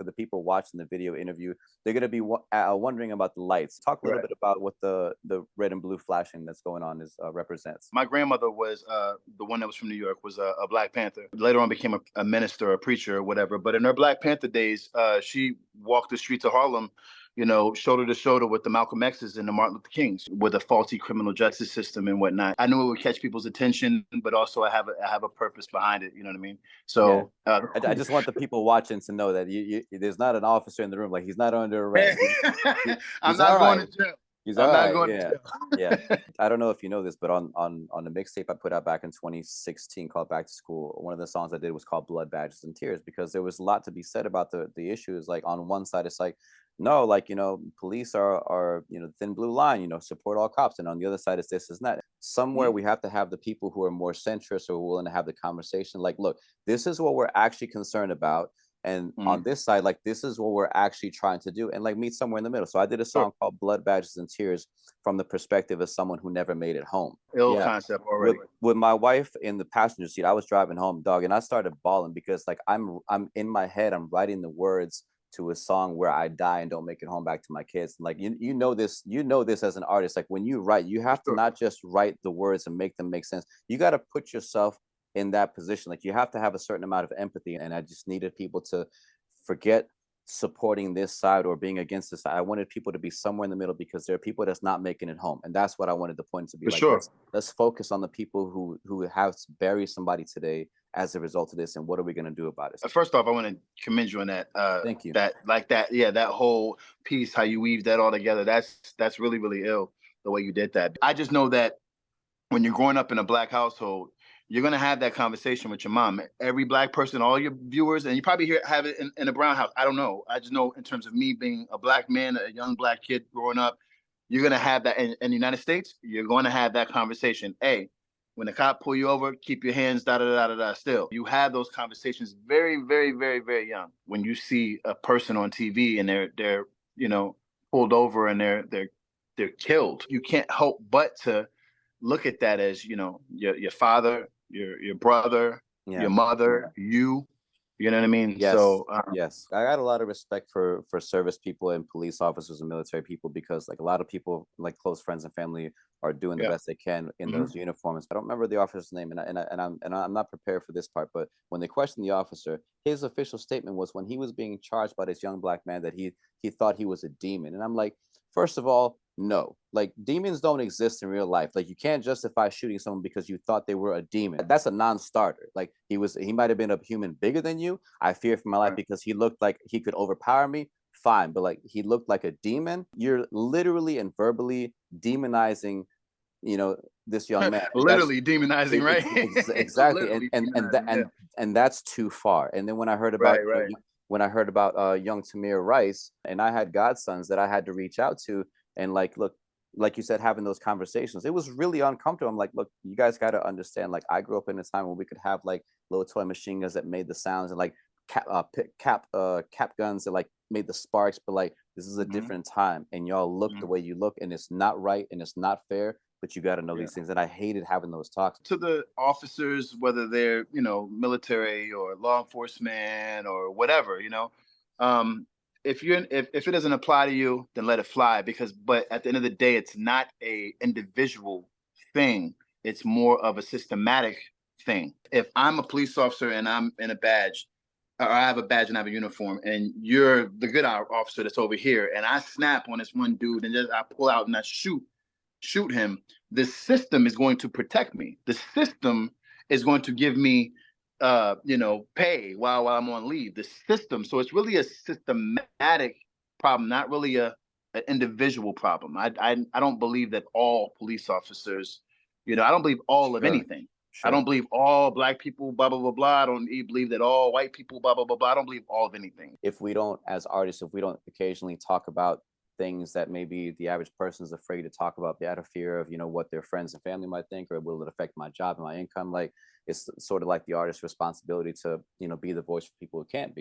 the people watching the video interview, they're going to be wondering about the lights. Talk a little bit about what the red and blue flashing that's going on represents. My grandmother was the one that was from New York, was a Black Panther. Later on became a minister, a preacher, or whatever. But in her Black Panther days, she walked the streets of Harlem, shoulder to shoulder with the Malcolm X's and the Martin Luther Kings, with a faulty criminal justice system and whatnot. I knew it would catch people's attention, but also I have a purpose behind it. You know what I mean? So I just want the people watching to know that there's not an officer in the room. Like, he's not under arrest. I'm not going to jail. He's I'm all not right. going to jail. Yeah. I don't know if you know this, but on the mixtape I put out back in 2016 called Back to School, one of the songs I did was called Blood, Badges, and Tears, because there was a lot to be said about the issues. Like, on one side, it's like, no, like, police are thin blue line, support all cops. And on the other side, it's this, is that. Somewhere we have to have the people who are more centrist or willing to have the conversation. Like, look, this is what we're actually concerned about. And on this side, like, this is what we're actually trying to do, and like meet somewhere in the middle. So I did a song called Blood, Badges, and Tears from the perspective of someone who never made it home. Concept already. With my wife in the passenger seat, I was driving home, dog, and I started bawling because, like, I'm in my head, I'm writing the words to a song where I die and don't make it home back to my kids. Like, you know this as an artist. Like, when you write, you have to not just write the words and make them make sense. You got to put yourself in that position. Like, you have to have a certain amount of empathy, and I just needed people to forget supporting this side or being against this side. I wanted people to be somewhere in the middle, because there are people that's not making it home, and that's what I wanted the point to be. Let's focus on the people who have buried somebody today as a result of this, and what are we going to do about it? First off, I want to commend you on that. Thank you. That whole piece, how you weave that all together, that's really, really ill, the way you did that. I just know that when you're growing up in a Black household, you're going to have that conversation with your mom. Every Black person, all your viewers, and you probably have it in a brown house. I don't know. I just know, in terms of me being a Black man, a young Black kid growing up, you're going to have that in the United States. You're going to have that conversation. Hey, when the cop pull you over, keep your hands da-da-da-da-da still. You have those conversations very, very, very, very young. When you see a person on TV and they're pulled over and they're killed, you can't help but to look at that as, your father, your brother, your mother, you know what I mean? Yes. So yes, I got a lot of respect for service people and police officers and military people, because, like, a lot of people, like close friends and family, are doing the best they can in those uniforms. I don't remember the officer's name, and I'm not prepared for this part, but when they questioned the officer, his official statement was, when he was being charged by this young Black man, that he thought he was a demon. And I'm like, first of all, no, like, demons don't exist in real life. Like, you can't justify shooting someone because you thought they were a demon. That's a non-starter. Like, he might have been a human bigger than you. I fear for my life because he looked like he could overpower me. Fine, but, like, he looked like a demon. You're literally and verbally demonizing, this young man. Literally demonizing, right? Exactly. And that's too far. And then when I heard about young Tamir Rice, and I had godsons that I had to reach out to, and, like, look, like you said, having those conversations, it was really uncomfortable. I'm like, look, you guys got to understand, like, I grew up in a time when we could have, like, little toy machine guns that made the sounds, and, like, cap guns that, like, made the sparks. But, like, this is a different time, and y'all look the way you look, and it's not right, and it's not fair. But you got to know these things. And I hated having those talks. To the officers, whether they're, military or law enforcement or whatever, if it doesn't apply to you, then let it fly. But at the end of the day, it's not a individual thing. It's more of a systematic thing. If I'm a police officer and I'm in a badge, or I have a badge and I have a uniform, and you're the good officer that's over here, and I snap on this one dude and I pull out and I shoot him, the system is going to protect me. The system is going to give me pay while I'm on leave. The system. So it's really a systematic problem, not really an individual problem. I don't believe that all police officers, I don't believe all of anything. I don't believe all Black people, blah, blah, blah, blah. I don't believe that all white people, blah, blah, blah, blah. I don't believe all of anything. If we don't, as artists, if we don't occasionally talk about things that maybe the average person is afraid to talk about, out of fear of, what their friends and family might think, or will it affect my job and my income? Like, it's sort of like the artist's responsibility to, be the voice for people who can't be.